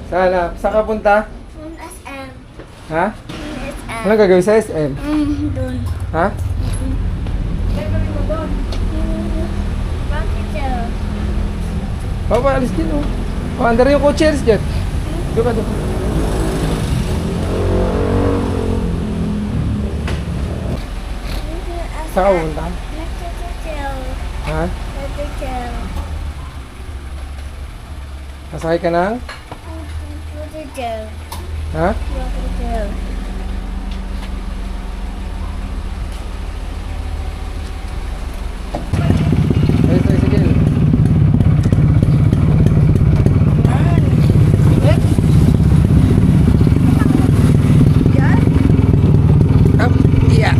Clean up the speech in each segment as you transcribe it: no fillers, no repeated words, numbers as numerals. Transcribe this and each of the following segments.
Sana, saan ka punta? SM. Ha? SM. Anong gagawin sa SM? Doon. Ha? Gagawin mo doon. Bakit siya? Baba, alis din oh. Oh, andar yung kotse, alis dyan. Doon ka, doon ka. Saan ka pupunta? Nagtututil. Ha? Nagtututil. Nasakay ka ng? Nagtututil. Ha? Nagtututil. Ayos, ayos, sige. Up, yeah.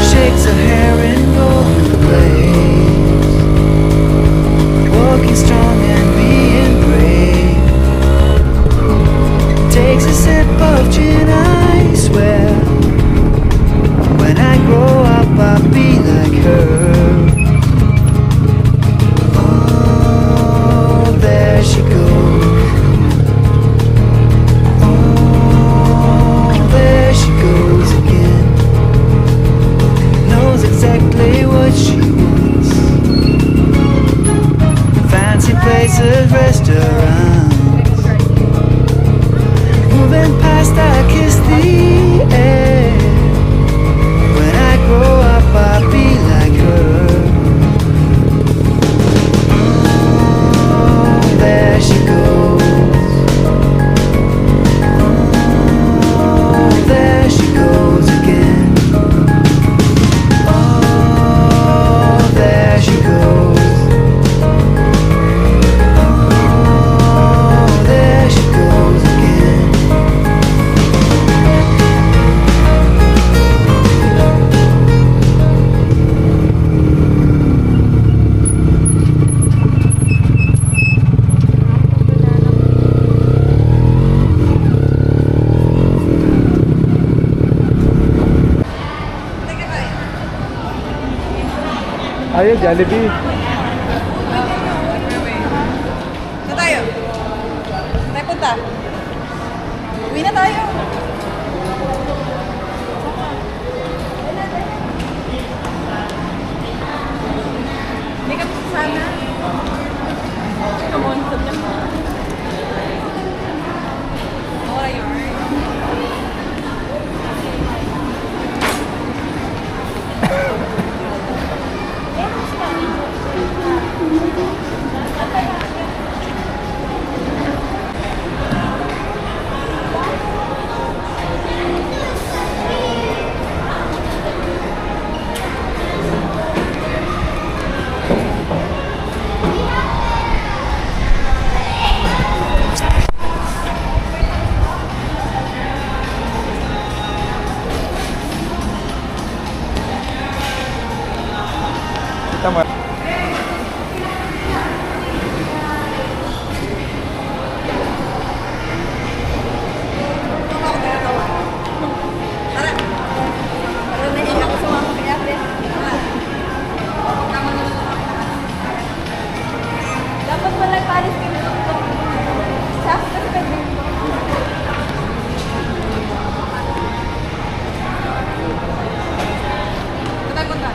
Shakes her hair in golden glaze, walking strong and being brave. Takes a sip of gin, I swear. When I grow up, I'll be like her. Oh, there she goes. Oh, there she goes again. Knows exactly what she wants. Fancy places, restaurants. Moving past, I kiss the air. When I grow up, I'll be like her. Oh, there she goes. Oh, there she goes again. Oh, there she goes. Oh, there she goes again. Ayun, Jollibee. Saan tayo? Tayo punta? Uwi na tayo. Hindi ka sana. Come on, sabi mo. How are you? Kita mo. Tara. Tara na hiya ako sa mga kaya, pre. Dapat pala palis ka na. Sakto ka din. Saan punta?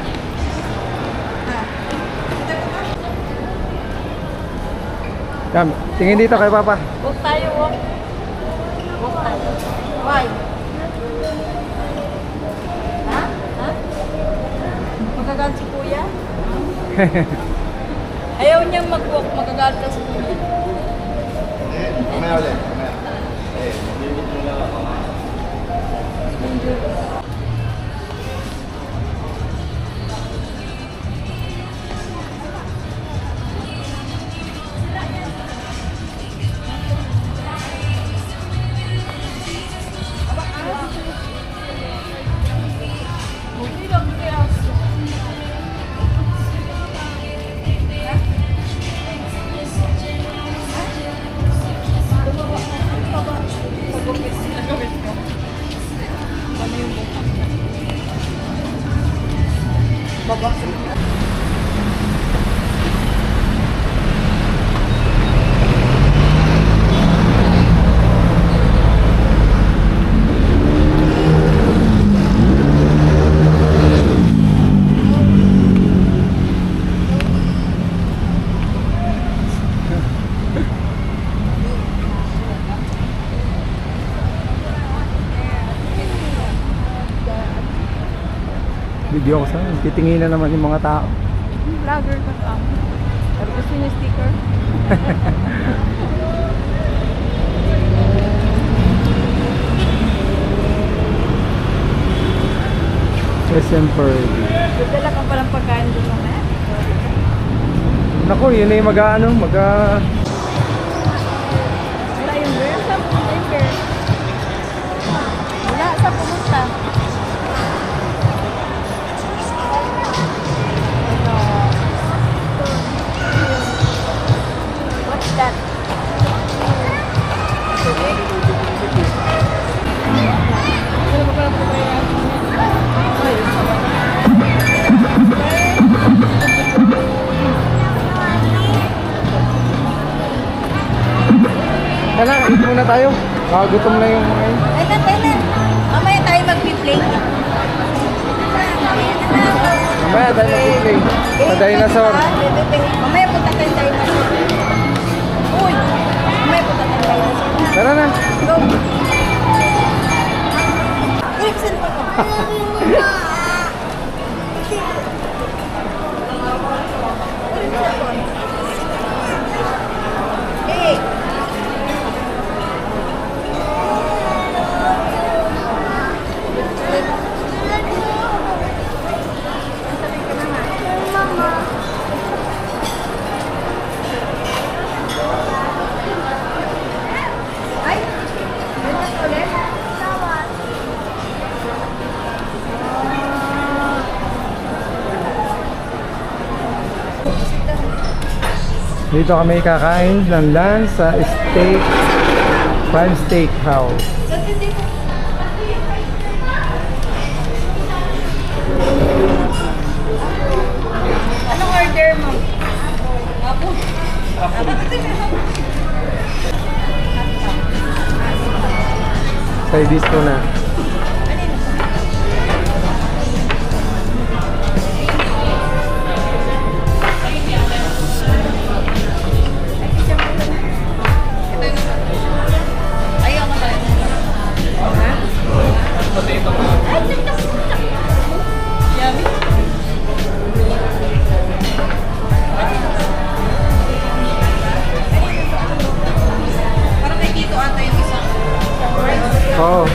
Kam, tingin dito kay Papa. Walk tayo, walk. Walk tayo. Why? Ha? Ha? Magagalit si Kuya? Ayaw niyang mag-walk, magagalit ka si Kuya. Mamaya ulit. Ha? Video ko sa'yo. Titinginan naman yung mga tao. Vlogger ka ka. Pero gusto niya sticker. SM Pearly. Dala ka palang pagkain doon mamaya. Naku, yun na yung mag-ano, Wala yung girl. Saan pumunta yung girl? Wala. Saan pumunta? Ano? What's that? Tubig? Ano ba palang pagkain? Hala, eat muna tayo. Gutom na yung mga yun. Ay, tatay na. Mamaya tayo mag-play. Mamaya tayo mag-play. Sa dinosaur. Mamaya punta tayo sa dinosaur. Uy! Mamaya punta tayo sa dinosaur. Tara na. Go! Ilipsan mo ko. Hey! Ay! Ganyan ulit? Dito kami kakain ng lunch sa steak, Prime Steak House. Anong order mo? Apo. Side dish ko na. Ayaw ko tayo. Ha? Yummy. Parang kay Tito ata yung isang. Oo.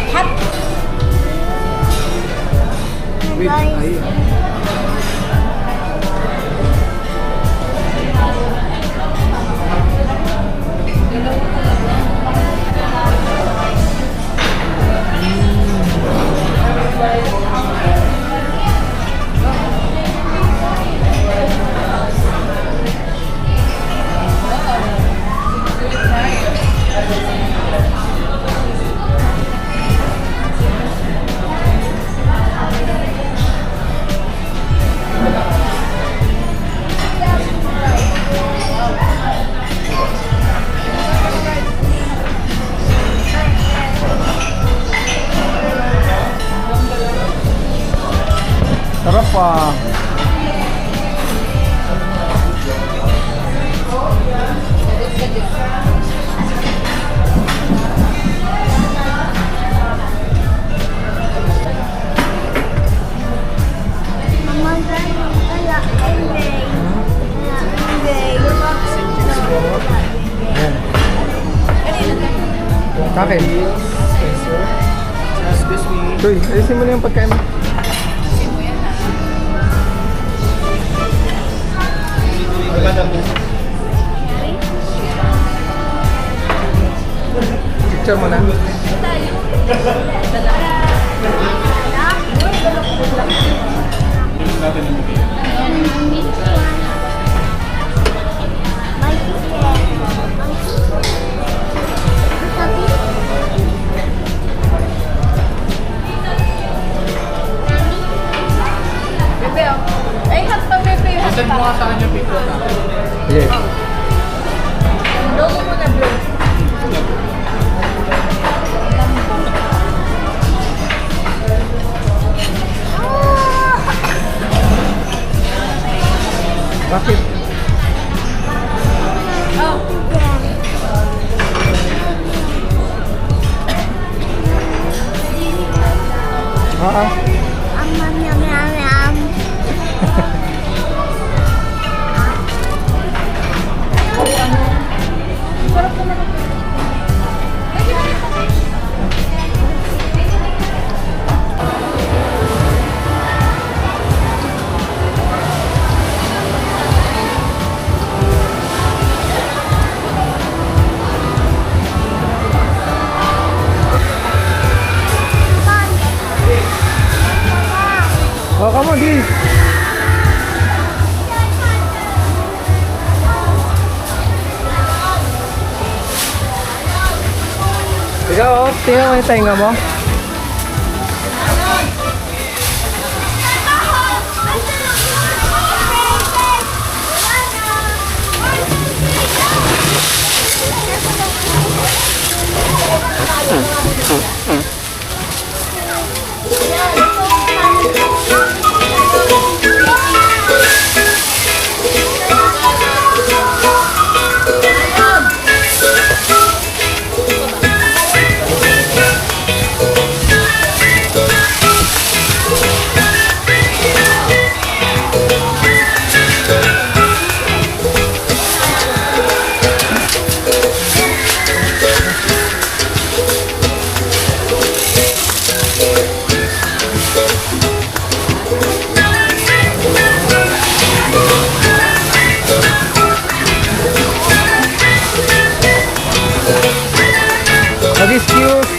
Hot. Sarap pa. Mama, kaya Enday. Ayan. Kakin. Uy, alisin mo na yung pagkain mo. Picture mo na. My sister. mga sa kanya picture na. Sige. Blow mo muna, blow. Bakit? Oo. Oh, come on, Dee. Ikaw, oh, tingnan mo yung tenga mo. Mag-excuse.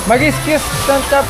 Mag-excuse, stand up.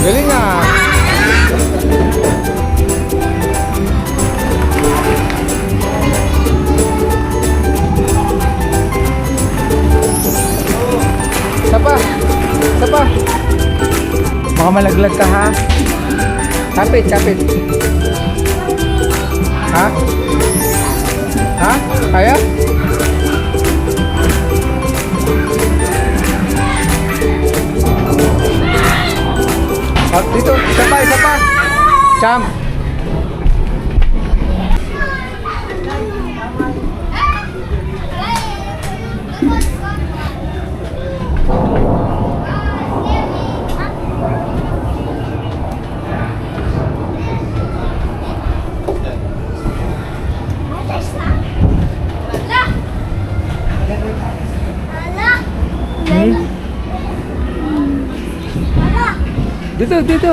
Galing ah. Sapa. Sapa. Baka malaglag ka ha. Kapit, kapit. Ha? Ha? Kaya? Oh, dito, isa pa, isa pa. Champ. Dito.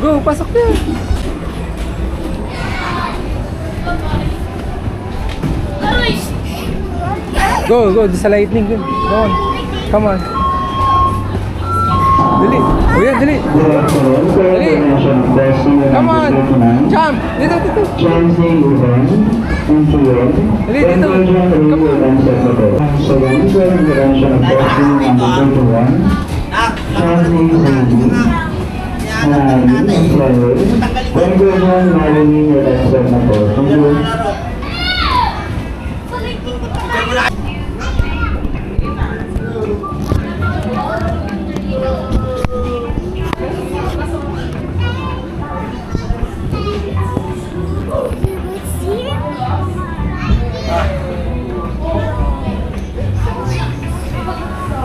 Go, pasok na. Go, sa lightning. Go on. Come on. Dali. Oh yan, dali. Come on. Jump. Dito. Dali, dito. Come on.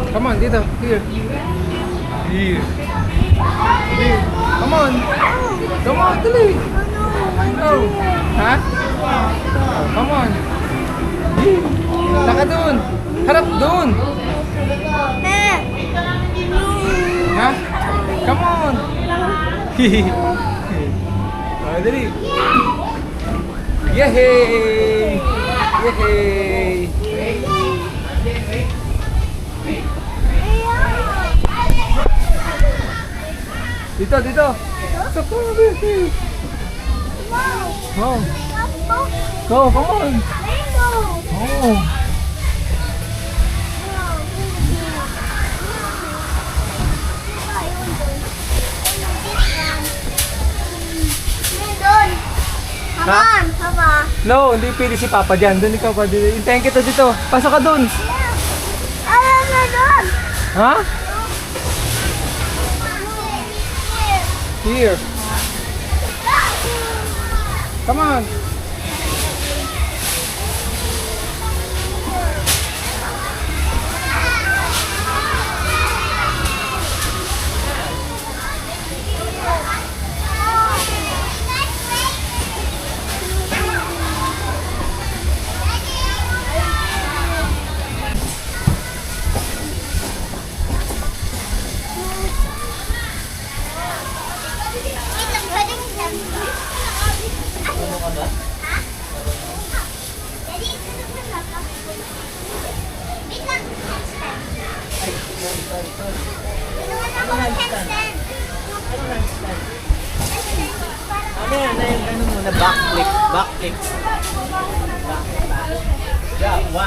Come on, dito. Here. Come on, dali. Go. Ha? Come on. Saka doon. Harap doon. Ha? Come on. Dali. Yehey! Dito. Stop. Wow. Go, come on. Oh. Come on, Papa. No, hindi pili si Papa dyan. Doon ikaw pa. Hintayin kita dito. Pasok ka doon. Alam na doon. Ha? Here. Come on. Ano yan? Ano yung ganun mo na backflip? Yeah, 1, 2.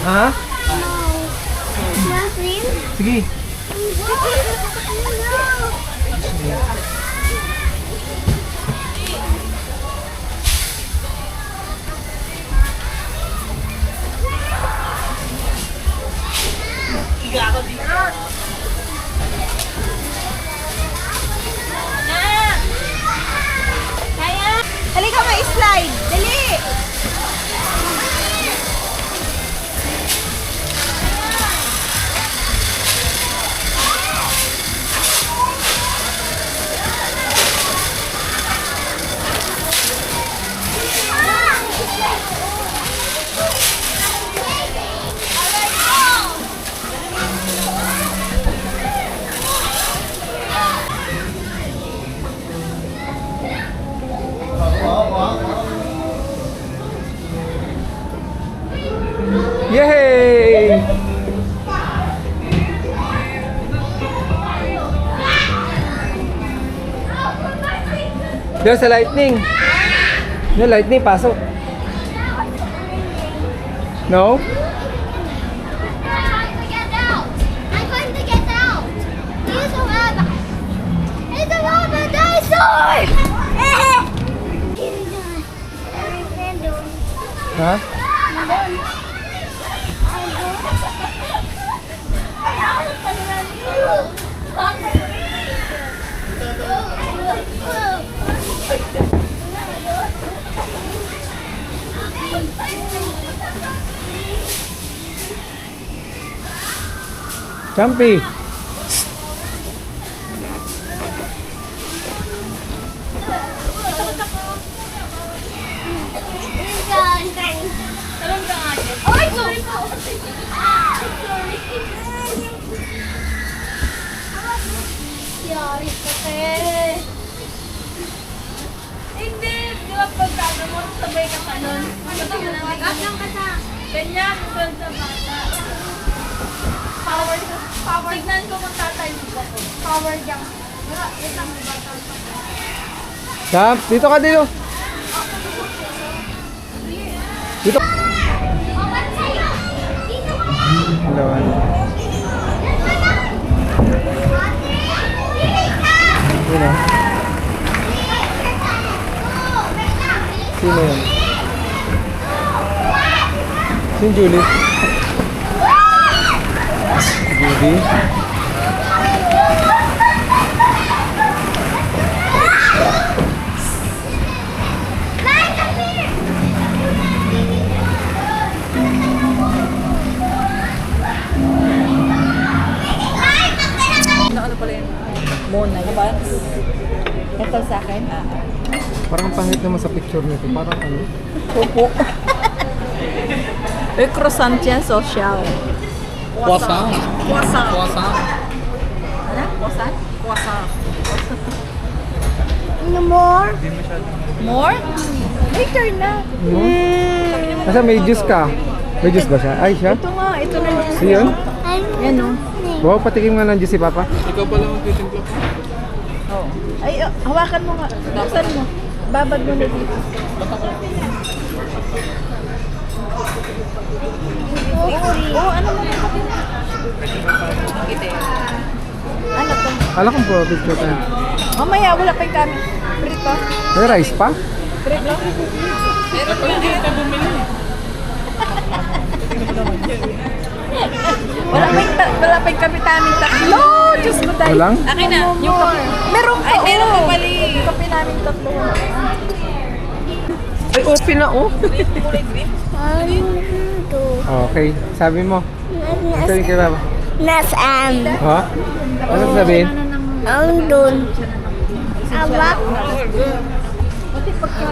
Ha? Sige. Halika, may slide. Dali. Yay! Doon sa lightning. No, lightning, pasok. No? I'm going to get out. Here's a rabbit. It's a rabbit dinosaur. Ha? Jumpy. Yari kasi. Hindi, di ba pagkano mo, sabay ka pa nun. Lang ka sa Ganyan, doon sa bata. Power. Tignan ko kung tatay mo ba ko. power jump. Sam, dito ka dito. Dito. Open sa'yo. Dito ka na. Dalawa. Sino? Sino yun? Sino Julie? Julie? Ano pala yun? Mona yun. Ito sa akin? Parang pangit naman sa picture nito. Parang ano? Opo. Eh, croissant yan, social. Croissant. Croissant. Croissant. Ano? Croissant? Croissant. No more? More? Later na. Asa may juice ka? May juice ba siya? Ay, siya? Ito nga, ito na lang. Yun? Yan o. Wow, patikim nga ng juice si Papa. Ikaw pala magtitimpla pa. Oh. Ay, hawakan mo nga. Buksan mo. Babad mo na dito. Oh, ano mo? Ano to? Alam kong po, picture tayo. Mamaya, wala pa yung kami. Prito. May rice pa? Prito. Wala pa yung kami namin tatlo. Diyos ko dahil. Walang? Akin na. Yung kape. Meron pa. Ay, meron pa pali. Yung kape namin tatlo. Ay, open na oh. Okay, sabi mo. Sabi kay Papa. Nasaan? Ha? Ano sabihin? Ang dun. Awak.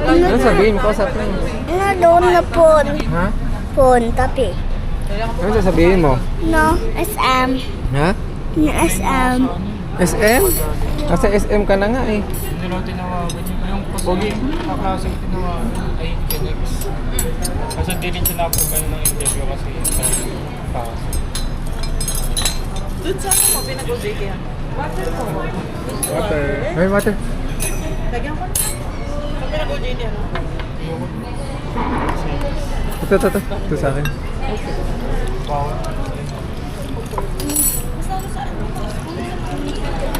Ano sabihin? Kausap na yun. Ano doon na phone? Ha? Phone, tapi. Ano sasabihin mo? No, SM. Ha? No, SM. SM? Nasa SM ka na nga eh. Hindi lang tinawagan yun. Yung pogi, kaklase ko tinawagan ay Kinex. Kasi di rin sila ako ganun ng interview kasi pass. Doon sa ano mo, pinag-ubig yan. Water mo. Water. May water. Lagyan ko na. Sa pinag-ubig yan. Ito. Ito sa akin. Bawal.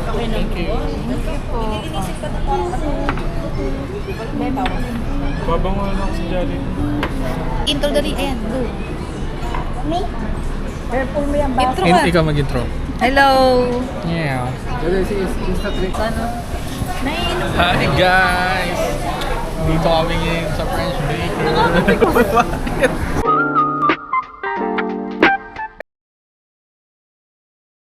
Okay na. Thank you. May bawal. Babango na ako sa Jolly. Intro dali, ayan, go. Me? Careful mo yan, ba? Intro Ikaw mag-intro. Hello! Yeah. Ito si Insta-Trick. Ano? Naiinom ko. Hi guys! Dito kami ngayon sa French Bakery.